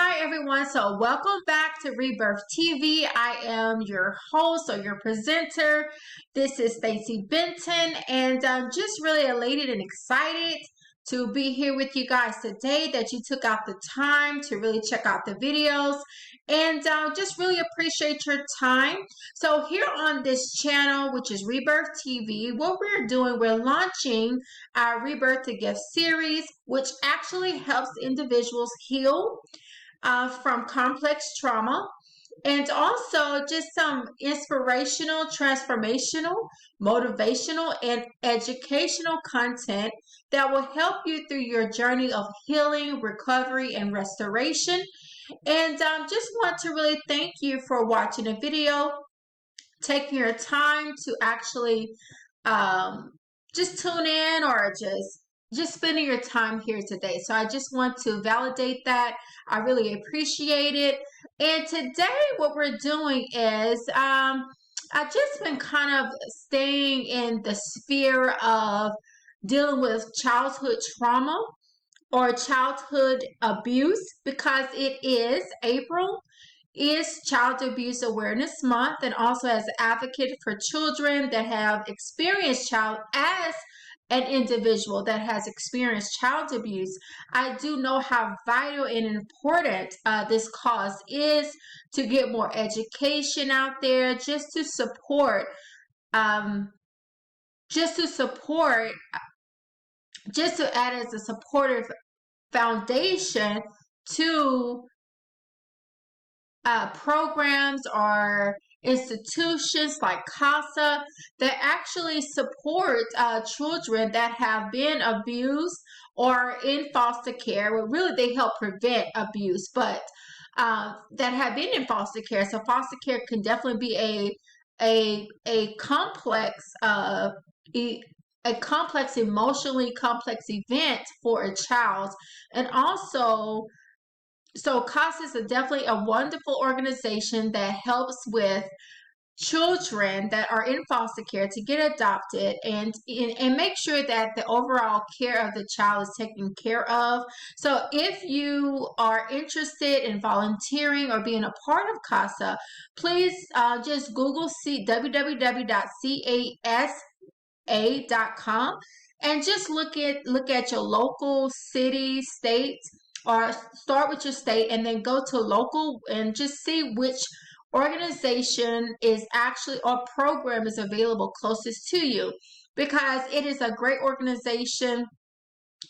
Hi everyone, so welcome back to Rebirth TV. I am your host or your presenter. This is Stacy Benton, and I'm just really elated and excited to be here with you guys today, that you took out the time to really check out the videos, and just really appreciate your time. So here on this channel, which is Rebirth TV, what we're doing, we're launching our Rebirth A Gift Series, which actually helps individuals heal from complex trauma, and also just some inspirational, transformational, motivational, and educational content that will help you through your journey of healing, recovery, and restoration. And just want to really thank you for watching the video, taking your time to actually just tune in, or just spending your time here today. So I just want to validate that. I really appreciate it. And today what we're doing is I've just been kind of staying in the sphere of dealing with childhood trauma or childhood abuse, because it is April is Child Abuse Awareness Month, and also as an advocate for children that have experienced as an individual that has experienced child abuse, I do know how vital and important this cause is, to get more education out there, just to support, just to add as a supportive foundation to programs or institutions like CASA that actually support children that have been abused or in foster care. Well, really, they help prevent abuse, but that have been in foster care. So foster care can definitely be a complex emotionally complex event for a child. And also, so CASA is definitely a wonderful organization that helps with children that are in foster care to get adopted, and make sure that the overall care of the child is taken care of. So if you are interested in volunteering or being a part of CASA, please just Google www.casa.com and just look at your local city, state, or start with your state and then go to local and just see which organization is actually, or program is available closest to you, because it is a great organization.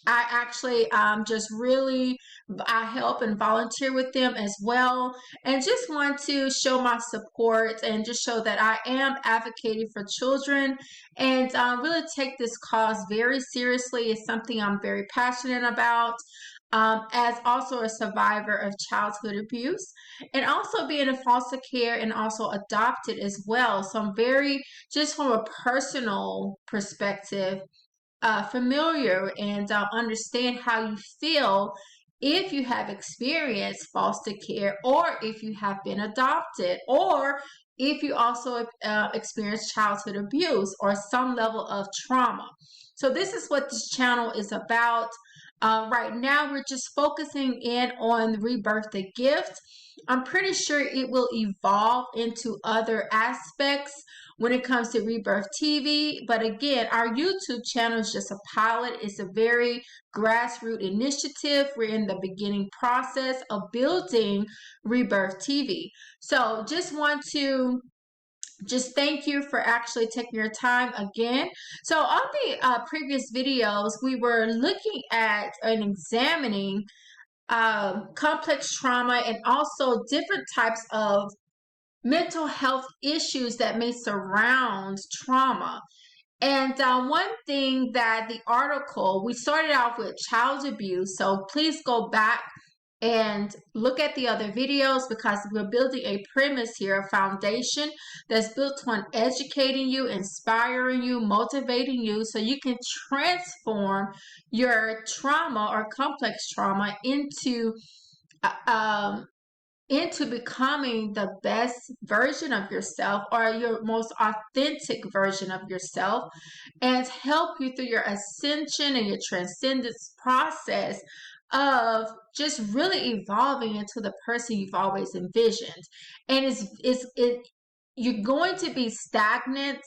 I actually I help and volunteer with them as well, and just want to show my support and just show that I am advocating for children, and really take this cause very seriously. It's something I'm very passionate about. As also a survivor of childhood abuse, and also being in foster care and also adopted as well. So I'm very, just from a personal perspective, familiar and understand how you feel if you have experienced foster care, or if you have been adopted, or if you also experience childhood abuse or some level of trauma. So this is what this channel is about. Right now, we're just focusing in on Rebirth a Gift. I'm pretty sure it will evolve into other aspects when it comes to Rebirth TV. But again, our YouTube channel is just a pilot. It's a very grassroots initiative. We're in the beginning process of building Rebirth TV. So just want to thank you for actually taking your time again. So on the previous videos, we were looking at and examining complex trauma, and also different types of mental health issues that may surround trauma. And one thing that the article, we started off with child abuse. So please go back and look at the other videos, because we're building a premise here, a foundation that's built on educating you, inspiring you, motivating you, so you can transform your trauma or complex trauma into becoming the best version of yourself, or your most authentic version of yourself, and help you through your ascension and your transcendence process of just really evolving into the person you've always envisioned. And you're going to be stagnant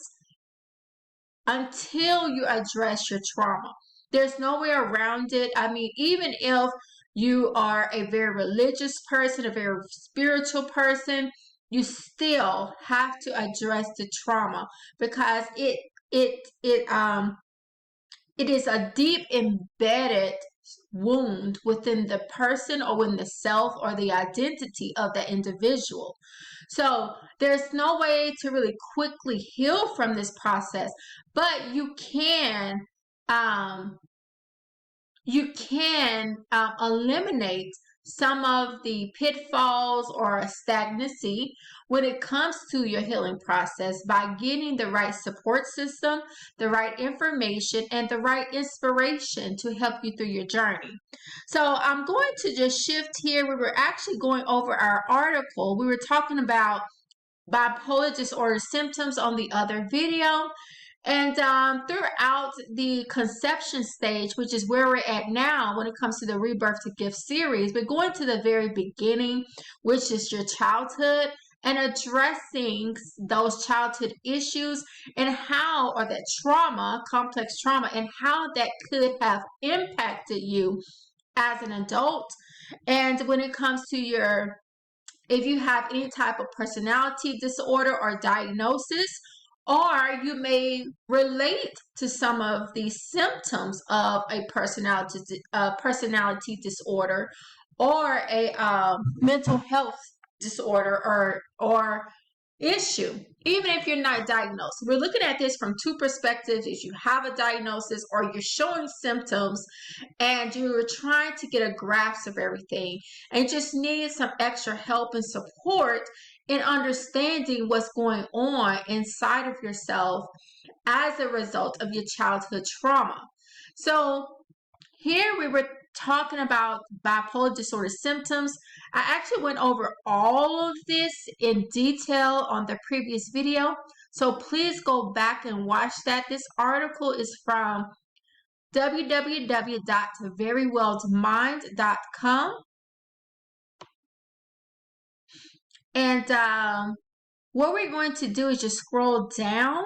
until you address your trauma. There's no way around it. I mean, even if you are a very religious person, a very spiritual person, you still have to address the trauma, because it is a deep embedded wound within the person or within the self or the identity of the individual. So there's no way to really quickly heal from this process, but you can eliminate some of the pitfalls or stagnancy when it comes to your healing process by getting the right support system, the right information, and the right inspiration to help you through your journey. So I'm going to just shift here. We were actually going over our article. We were talking about bipolar disorder symptoms on the other video. And throughout the conception stage, which is where we're at now when it comes to the Rebirth a Gift series, we're going to the very beginning, which is your childhood, and addressing those childhood issues and how, or that trauma, complex trauma, and how that could have impacted you as an adult. And when it comes to if you have any type of personality disorder or diagnosis, or you may relate to some of the symptoms of a personality disorder or a mental health disorder or issue, even if you're not diagnosed. We're looking at this from two perspectives. If you have a diagnosis or you're showing symptoms and you're trying to get a grasp of everything and just need some extra help and support in understanding what's going on inside of yourself as a result of your childhood trauma. So here we were talking about bipolar disorder symptoms. I actually went over all of this in detail on the previous video, so please go back and watch that. This article is from www.verywellmind.com. And what we're going to do is just scroll down.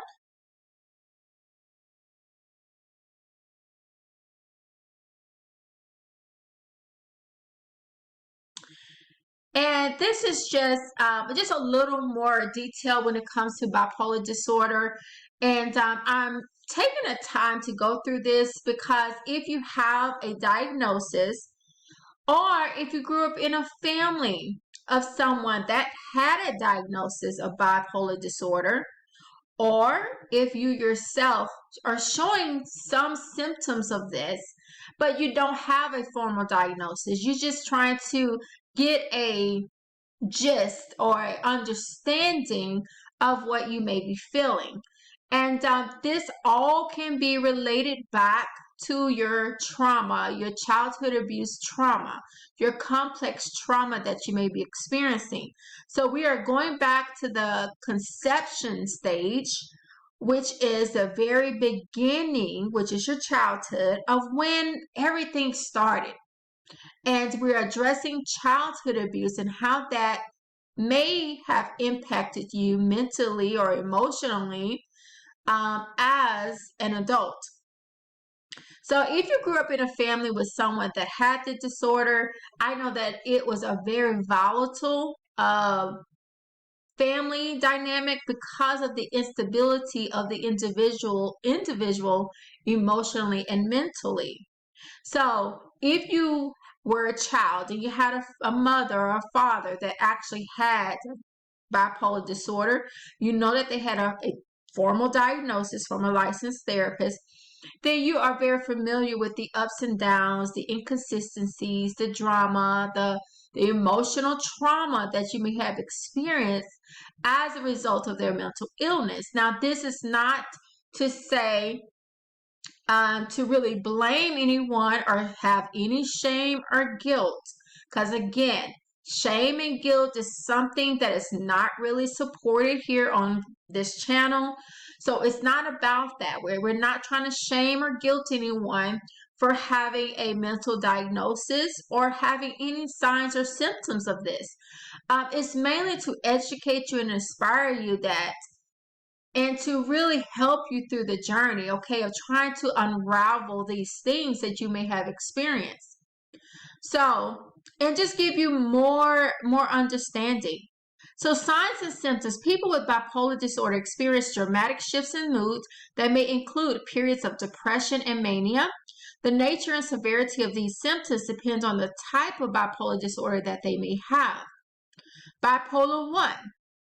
And this is just a little more detail when it comes to bipolar disorder. And I'm taking the time to go through this because if you have a diagnosis, or if you grew up in a family of someone that had a diagnosis of bipolar disorder, or if you yourself are showing some symptoms of this, but you don't have a formal diagnosis, you're just trying to get a gist or understanding of what you may be feeling. And this all can be related back to your trauma, your childhood abuse trauma, your complex trauma that you may be experiencing. So we are going back to the conception stage, which is the very beginning, which is your childhood, of when everything started. And we're addressing childhood abuse and how that may have impacted you mentally or emotionally as an adult. So if you grew up in a family with someone that had the disorder, I know that it was a very volatile family dynamic because of the instability of the individual emotionally and mentally. So if you were a child and you had a mother or a father that actually had bipolar disorder, you know that they had a formal diagnosis from a licensed therapist, then you are very familiar with the ups and downs, the inconsistencies, the drama, the emotional trauma that you may have experienced as a result of their mental illness. Now, this is not to say to really blame anyone or have any shame or guilt, because again, shame and guilt is something that is not really supported here on this channel. So it's not about that. We're not trying to shame or guilt anyone. for having a mental diagnosis or having any signs or symptoms of this. It's mainly to educate you and inspire you and to really help you through the journey, okay, of trying to unravel these things that you may have experienced. So, and just give you more understanding. So signs and symptoms. People with bipolar disorder experience dramatic shifts in mood that may include periods of depression and mania. The nature and severity of these symptoms depends on the type of bipolar disorder that they may have. Bipolar 1.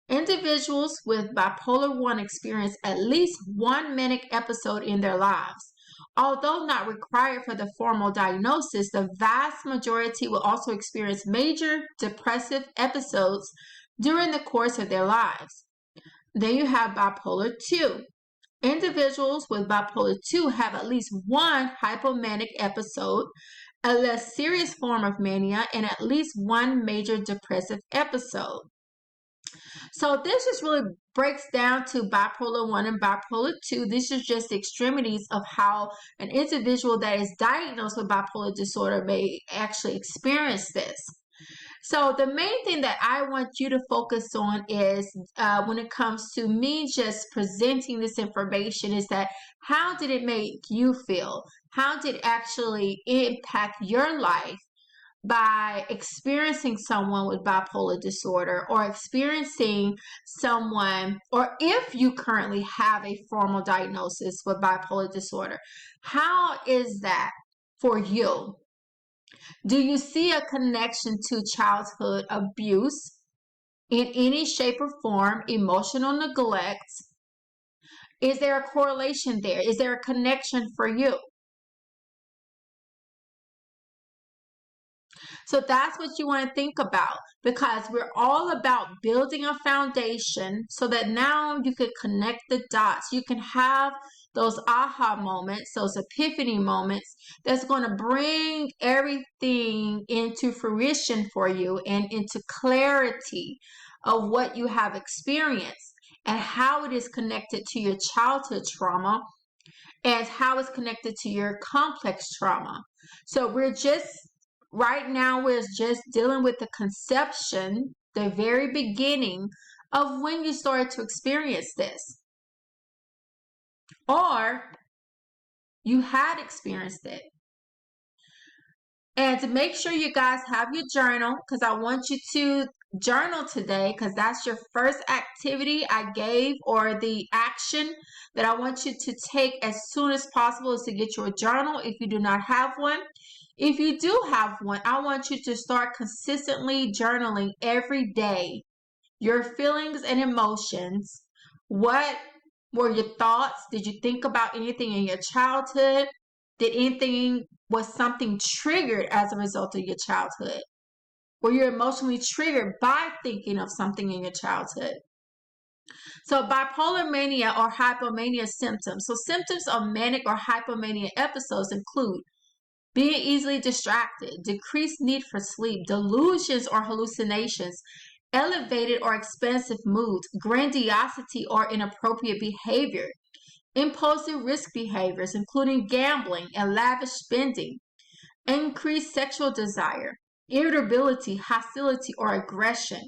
Individuals with bipolar 1 experience at least one manic episode in their lives. Although not required for the formal diagnosis, the vast majority will also experience major depressive episodes during the course of their lives. Then you have bipolar 2. Individuals with bipolar 2 have at least one hypomanic episode, a less serious form of mania, and at least one major depressive episode. So this just really breaks down to bipolar 1 and bipolar 2. This is just the extremities of how an individual that is diagnosed with bipolar disorder may actually experience this. So the main thing that I want you to focus on is when it comes to me just presenting this information is that how did it make you feel? How did it actually impact your life by experiencing someone with bipolar disorder or experiencing someone, or if you currently have a formal diagnosis with bipolar disorder, how is that for you? Do you see a connection to childhood abuse in any shape or form, emotional neglect? Is there a correlation there? Is there a connection for you? So that's what you want to think about, because we're all about building a foundation so that now you can connect the dots. You can have those aha moments, those epiphany moments that's going to bring everything into fruition for you and into clarity of what you have experienced and how it is connected to your childhood trauma and how it's connected to your complex trauma. So right now, we're just dealing with the conception, the very beginning of when you started to experience this. Or you had experienced it. And to make sure you guys have your journal, because I want you to journal today, because that's your first activity I gave, or the action that I want you to take as soon as possible is to get your journal if you do not have one. If you do have one, I want you to start consistently journaling every day. Your feelings and emotions. What were your thoughts? Did you think about anything in your childhood? Was something triggered as a result of your childhood? Were you emotionally triggered by thinking of something in your childhood? So bipolar mania or hypomania symptoms. So symptoms of manic or hypomania episodes include being easily distracted, decreased need for sleep, delusions or hallucinations, elevated or expansive moods, grandiosity or inappropriate behavior, impulsive risk behaviors, including gambling and lavish spending, increased sexual desire, irritability, hostility, or aggression,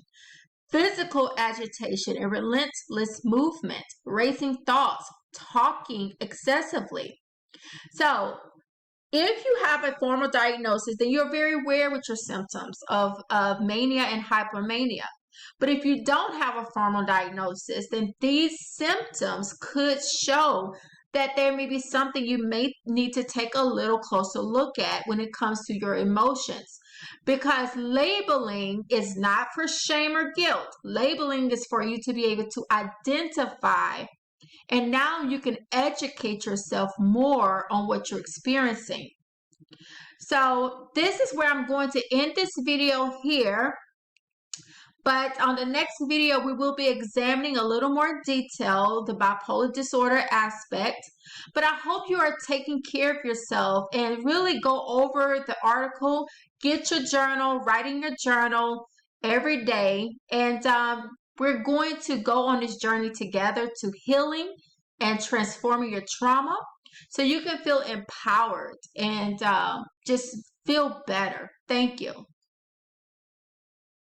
physical agitation and relentless movement, racing thoughts, talking excessively. So, if you have a formal diagnosis, then you're very aware with your symptoms of mania and hypomania. But if you don't have a formal diagnosis, then these symptoms could show that there may be something you may need to take a little closer look at when it comes to your emotions. Because labeling is not for shame or guilt. Labeling is for you to be able to identify, and now you can educate yourself more on what you're experiencing. So this is where I'm going to end this video here. But on the next video, we will be examining a little more detail the bipolar disorder aspect. But I hope you are taking care of yourself and really go over the article, get your journal, write in your journal every day. And we're going to go on this journey together to healing and transforming your trauma. so you can feel empowered and just feel better. Thank you.